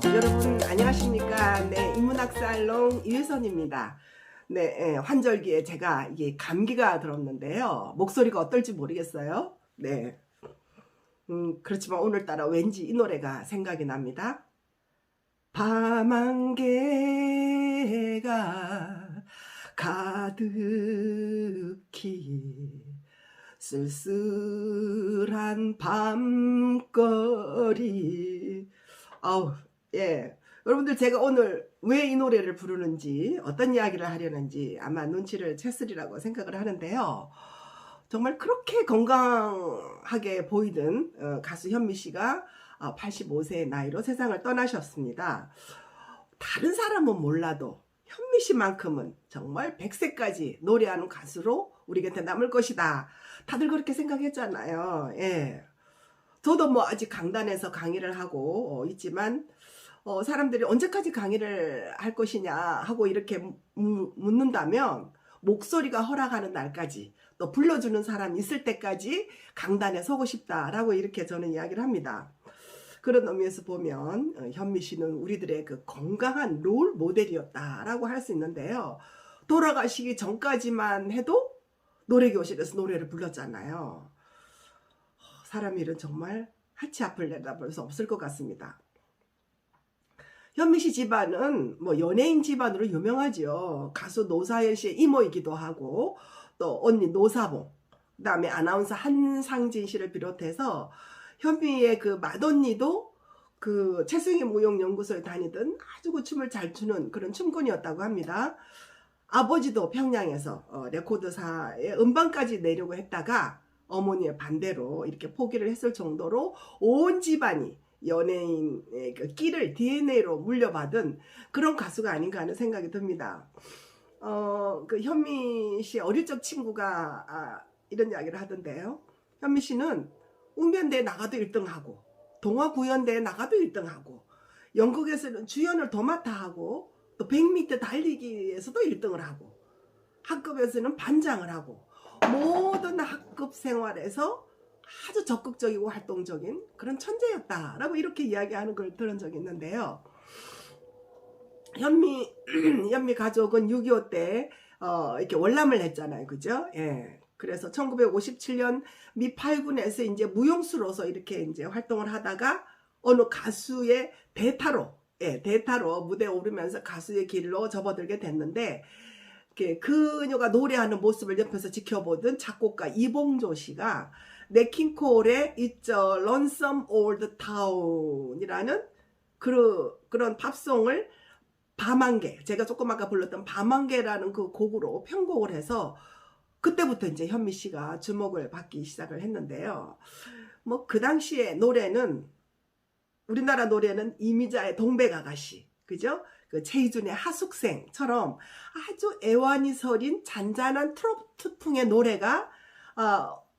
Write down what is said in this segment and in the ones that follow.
여러분 안녕하십니까? 네, 인문학살롱 이회선입니다. 네, 환절기에 제가 이게 감기가 들었는데요. 목소리가 어떨지 모르겠어요. 네, 그렇지만 오늘따라 왠지 이 노래가 생각이 납니다. 밤 안개가 가득히 쓸쓸한 밤거리. 아우, 예. 여러분들 제가 오늘 왜 이 노래를 부르는지, 어떤 이야기를 하려는지 아마 눈치를 챘으리라고 생각을 하는데요. 정말 그렇게 건강하게 보이던 가수 현미 씨가 85세의 나이로 세상을 떠나셨습니다. 다른 사람은 몰라도 현미 씨만큼은 정말 100세까지 노래하는 가수로 우리 곁에 남을 것이다. 다들 그렇게 생각했잖아요. 예. 저도 뭐 아직 강단에서 강의를 하고 있지만 사람들이 언제까지 강의를 할 것이냐 하고 이렇게 묻는다면 목소리가 허락하는 날까지 또 불러주는 사람이 있을 때까지 강단에 서고 싶다라고 이렇게 저는 이야기를 합니다. 그런 의미에서 보면 현미 씨는 우리들의 그 건강한 롤 모델이었다라고 할 수 있는데요. 돌아가시기 전까지만 해도 노래교실에서 노래를 불렀잖아요. 사람 일은 정말 하치 앞을 내다볼 수 없을 것 같습니다. 현미 씨 집안은 뭐 연예인 집안으로 유명하죠. 가수 노사연 씨의 이모이기도 하고 또 언니 노사봉, 그다음에 아나운서 한상진 씨를 비롯해서 현미의 그 맏언니도 그 최승희 무용연구소에 다니던 아주 그 춤을 잘 추는 그런 춤꾼이었다고 합니다. 아버지도 평양에서 레코드사에 음반까지 내려고 했다가 어머니의 반대로 이렇게 포기를 했을 정도로 온 집안이 연예인의 그 끼를 DNA로 물려받은 그런 가수가 아닌가 하는 생각이 듭니다. 그 현미 씨 어릴 적 친구가 이런 이야기를 하던데요. 현미 씨는 웅변대에 나가도 1등하고 동화구연대에 나가도 1등하고 연극에서는 주연을 도맡아 하고 또 100m 달리기에서도 1등을 하고 학급에서는 반장을 하고 모든 학급 생활에서 아주 적극적이고 활동적인 그런 천재였다라고 이렇게 이야기하는 걸 들은 적이 있는데요. 현미 가족은 6.25 때 이렇게 월남을 했잖아요. 그죠? 예. 그래서 1957년 미 8군에서 이제 무용수로서 이렇게 이제 활동을 하다가 어느 가수의 대타로 무대에 오르면서 가수의 길로 접어들게 됐는데 그녀가 노래하는 모습을 옆에서 지켜보던 작곡가 이봉조 씨가 네킹콜의 It's a Lonesome Old Town이라는 그런 팝송을 밤안개, 제가 조금 아까 불렀던 밤안개라는 그 곡으로 편곡을 해서 그때부터 이제 현미 씨가 주목을 받기 시작을 했는데요. 뭐 그 당시에 노래는 우리나라 노래는 이미자의 동백아가씨, 그죠? 그 최희준의 하숙생처럼 아주 애완이 서린 잔잔한 트로트풍의 노래가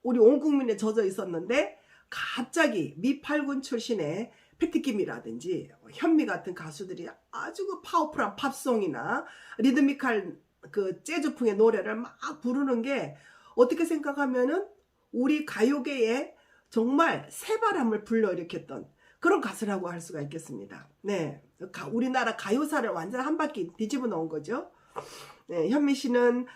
우리 온 국민에 젖어 있었는데 갑자기 미 8군 출신의 패티김이라든지 현미 같은 가수들이 아주 그 파워풀한 팝송이나 리드미컬 그 재즈풍의 노래를 막 부르는 게 어떻게 생각하면은 우리 가요계에 정말 새바람을 불러일으켰던 그런 가수라고 할 수가 있겠습니다. 네, 우리나라 가요사를 완전 한 바퀴 뒤집어 놓은 거죠. 네, 현미 씨는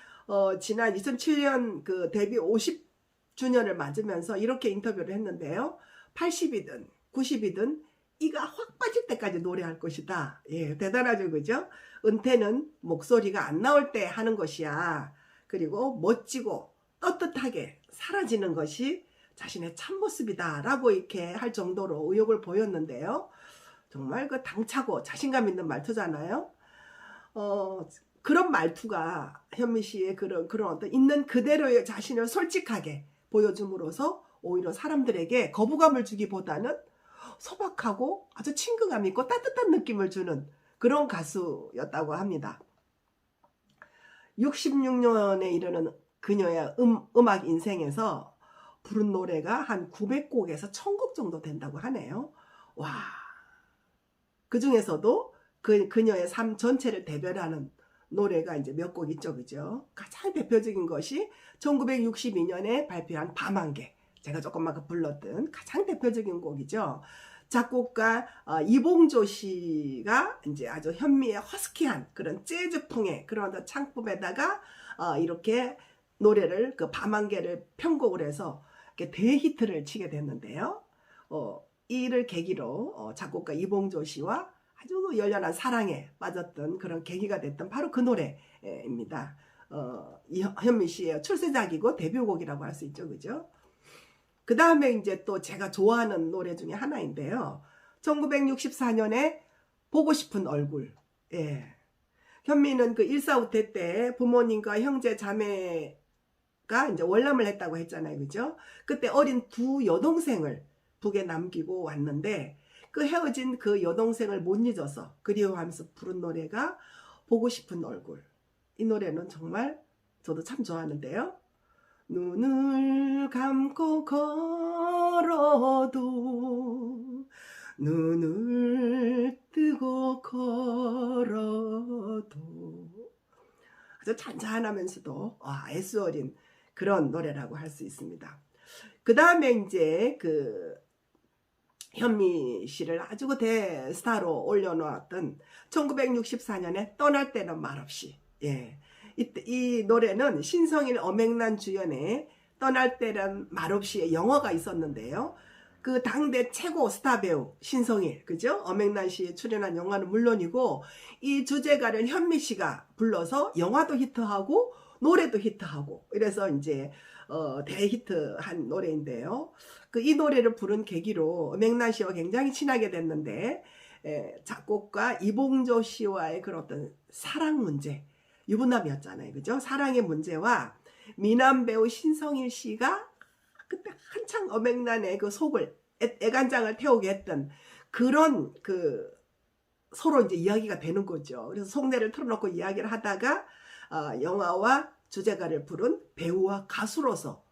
지난 2007년 그 데뷔 50주년을 맞으면서 이렇게 인터뷰를 했는데요. 80이든 90이든 이가 확 빠질 때까지 노래할 것이다. 예, 대단하죠, 그죠? 은퇴는 목소리가 안 나올 때 하는 것이야. 그리고 멋지고 떳떳하게 사라지는 것이 자신의 참모습이다 라고 이렇게 할 정도로 의욕을 보였는데요. 정말 그 당차고 자신감 있는 말투잖아요. 그런 말투가 현미 씨의 그런 어떤 있는 그대로의 자신을 솔직하게 보여줌으로써 오히려 사람들에게 거부감을 주기보다는 소박하고 아주 친근감 있고 따뜻한 느낌을 주는 그런 가수였다고 합니다. 66년에 이르는 그녀의 음악 인생에서 부른 노래가 한 900곡에서 1000곡 정도 된다고 하네요. 와, 그 중에서도 그녀의 삶 전체를 대별하는 노래가 이제 몇 곡 있죠, 그죠? 가장 대표적인 것이 1962년에 발표한 밤안개, 제가 조금 아까 불렀던 가장 대표적인 곡이죠. 작곡가 이봉조 씨가 이제 아주 현미의 허스키한 그런 재즈풍의 그런 창법에다가 이렇게 노래를 그 밤안개를 편곡을 해서 이렇게 대히트를 치게 됐는데요. 이를 계기로 작곡가 이봉조 씨와 아주 열렬한 사랑에 빠졌던 그런 계기가 됐던 바로 그 노래입니다. 현미 씨의 출세작이고 데뷔곡이라고 할 수 있죠, 그죠? 그 다음에 이제 또 제가 좋아하는 노래 중에 하나인데요. 1964년에 보고 싶은 얼굴. 예. 현미는 그 일사후퇴 때 부모님과 형제 자매가 이제 월남을 했다고 했잖아요, 그죠? 그때 어린 두 여동생을 북에 남기고 왔는데 그 헤어진 그 여동생을 못 잊어서 그리워하면서 부른 노래가 보고 싶은 얼굴. 이 노래는 정말 저도 참 좋아하는데요. 눈을 감고 걸어도 눈을 뜨고 걸어도 아주 잔잔하면서도 애쓰어린 그런 노래라고 할 수 있습니다. 그 다음에 이제 그 현미 씨를 아주 그 대스타로 올려놓았던 1964년에 떠날 때는 말없이. 예. 이 노래는 신성일 엄앵란 주연의 떠날 때는 말없이의 영화가 있었는데요. 그 당대 최고 스타 배우 신성일, 그죠? 엄앵란 씨 출연한 영화는 물론이고 이 주제가를 현미 씨가 불러서 영화도 히트하고 노래도 히트하고 이래서 이제 대히트한 노래인데요. 이 노래를 부른 계기로 엄앵란 씨와 굉장히 친하게 됐는데 작곡가 이봉조 씨와의 그런 어떤 사랑 문제, 유부남이었잖아요, 그죠? 사랑의 문제와 미남 배우 신성일 씨가 그때 한창 엄앵란의 그 속을 애간장을 태우게 했던 그런 그 서로 이제 이야기가 되는 거죠. 그래서 속내를 털어놓고 이야기를 하다가 영화와 주제가를 부른 배우와 가수로서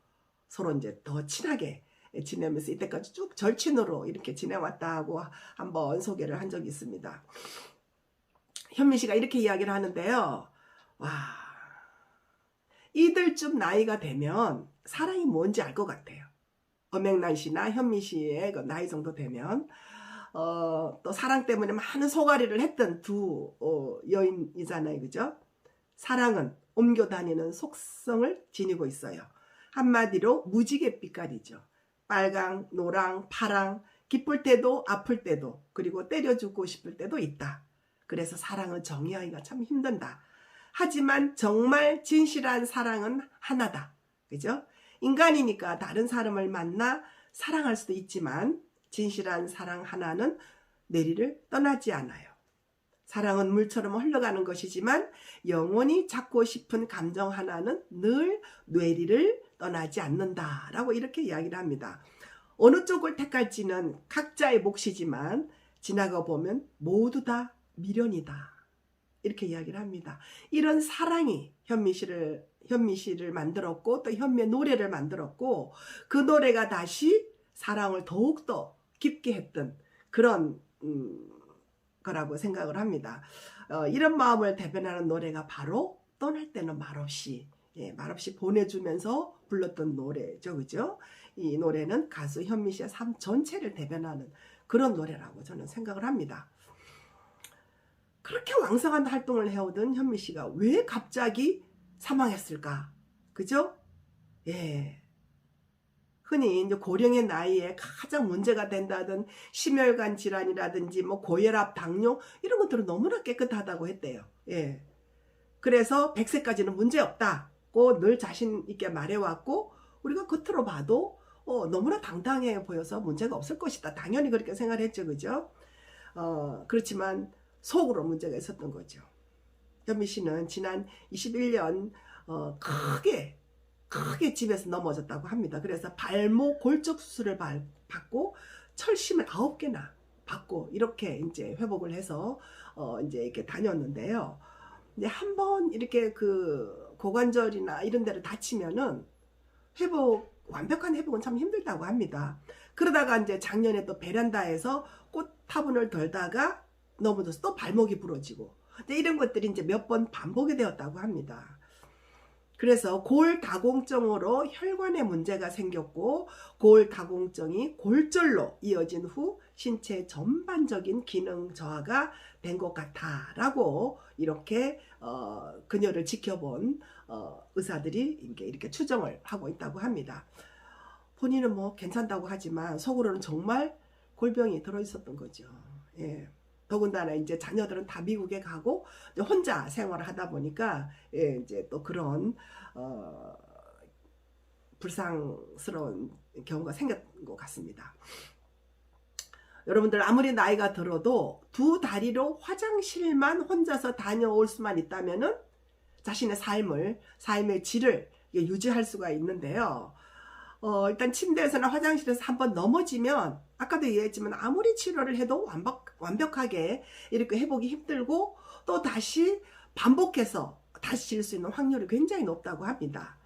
서로 이제 더 친하게 지내면서 이때까지 쭉 절친으로 이렇게 지내왔다 하고 한번 소개를 한 적이 있습니다. 현미 씨가 이렇게 이야기를 하는데요. 와, 이들쯤 나이가 되면 사랑이 뭔지 알 것 같아요. 엄앵란 씨나 현미 씨의 그 나이 정도 되면 또 사랑 때문에 많은 소가리를 했던 두 여인이잖아요, 그죠? 사랑은 옮겨 다니는 속성을 지니고 있어요. 한마디로 무지개 빛깔이죠. 빨강, 노랑, 파랑, 기쁠 때도 아플 때도 그리고 때려주고 싶을 때도 있다. 그래서 사랑은 정의하기가 참 힘든다. 하지만 정말 진실한 사랑은 하나다. 그죠? 인간이니까 다른 사람을 만나 사랑할 수도 있지만 진실한 사랑 하나는 뇌리를 떠나지 않아요. 사랑은 물처럼 흘러가는 것이지만 영원히 잡고 싶은 감정 하나는 늘 뇌리를 떠나지 않는다라고 이렇게 이야기를 합니다. 어느 쪽을 택할지는 각자의 몫이지만 지나가 보면 모두 다 미련이다. 이렇게 이야기를 합니다. 이런 사랑이 현미 씨를 만들었고 또 현미의 노래를 만들었고 그 노래가 다시 사랑을 더욱더 깊게 했던 그런 거라고 생각을 합니다. 이런 마음을 대변하는 노래가 바로 떠날 때는 말없이, 말없이 보내주면서 불렀던 노래죠, 그죠? 이 노래는 가수 현미 씨의 삶 전체를 대변하는 그런 노래라고 저는 생각을 합니다. 그렇게 왕성한 활동을 해오던 현미 씨가 왜 갑자기 사망했을까? 그죠? 예. 흔히 이제 고령의 나이에 가장 문제가 된다던 심혈관 질환이라든지 뭐 고혈압, 당뇨 이런 것들은 너무나 깨끗하다고 했대요. 예. 그래서 100세까지는 문제 없다고 늘 자신 있게 말해왔고 우리가 겉으로 봐도 너무나 당당해 보여서 문제가 없을 것이다. 당연히 그렇게 생각했죠, 그죠? 그렇지만 속으로 문제가 있었던 거죠. 현미 씨는 지난 21년 크게 집에서 넘어졌다고 합니다. 그래서 발목 골절 수술을 받고 철심을 9개나 받고 이렇게 이제 회복을 해서 이제 이렇게 다녔는데요. 이제 한번 이렇게 그 고관절이나 이런 데를 다치면은 완벽한 회복은 참 힘들다고 합니다. 그러다가 이제 작년에 또 베란다에서 꽃 화분을 덜다가 넘어져서 또 발목이 부러지고 이런 것들이 이제 몇 번 반복이 되었다고 합니다. 그래서 골다공증으로 혈관에 문제가 생겼고 골다공증이 골절로 이어진 후 신체 전반적인 기능 저하가 된 것 같아라고 이렇게 그녀를 지켜본 의사들이 이렇게 추정을 하고 있다고 합니다. 본인은 뭐 괜찮다고 하지만 속으로는 정말 골병이 들어있었던 거죠. 예. 더군다나 이제 자녀들은 다 미국에 가고 혼자 생활을 하다 보니까 예, 이제 또 그런 불상스러운 경우가 생겼던 것 같습니다. 여러분들 아무리 나이가 들어도 두 다리로 화장실만 혼자서 다녀올 수만 있다면은 자신의 삶의 질을 유지할 수가 있는데요. 일단 침대에서나 화장실에서 한번 넘어지면 아까도 얘기했지만 아무리 치료를 해도 완벽하게 이렇게 회복이 힘들고 또 다시 반복해서 다시 질 수 있는 확률이 굉장히 높다고 합니다.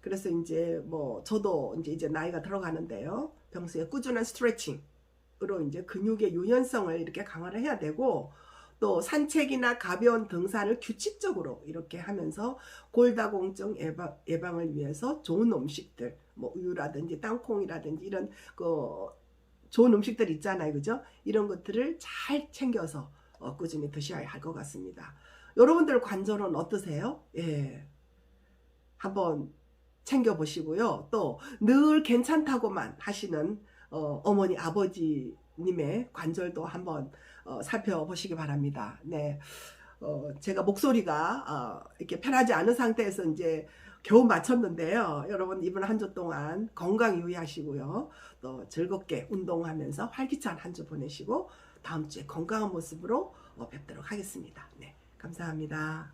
그래서 이제 뭐 저도 이제 나이가 들어가는데요. 평소에 꾸준한 스트레칭으로 이제 근육의 유연성을 이렇게 강화를 해야 되고 또 산책이나 가벼운 등산을 규칙적으로 이렇게 하면서 골다공증 예방을 위해서 좋은 음식들, 뭐 우유라든지 땅콩이라든지 이런 좋은 음식들 있잖아요, 그죠? 이런 것들을 잘 챙겨서 꾸준히 드셔야 할 것 같습니다. 여러분들 관절은 어떠세요? 예, 한번 챙겨보시고요. 또 늘 괜찮다고만 하시는 어머니, 아버지님의 관절도 한번 살펴보시기 바랍니다. 네, 제가 목소리가 이렇게 편하지 않은 상태에서 이제 겨우 마쳤는데요. 여러분 이번 한 주 동안 건강 유의하시고요. 또 즐겁게 운동하면서 활기찬 한 주 보내시고 다음 주에 건강한 모습으로 뵙도록 하겠습니다. 네, 감사합니다.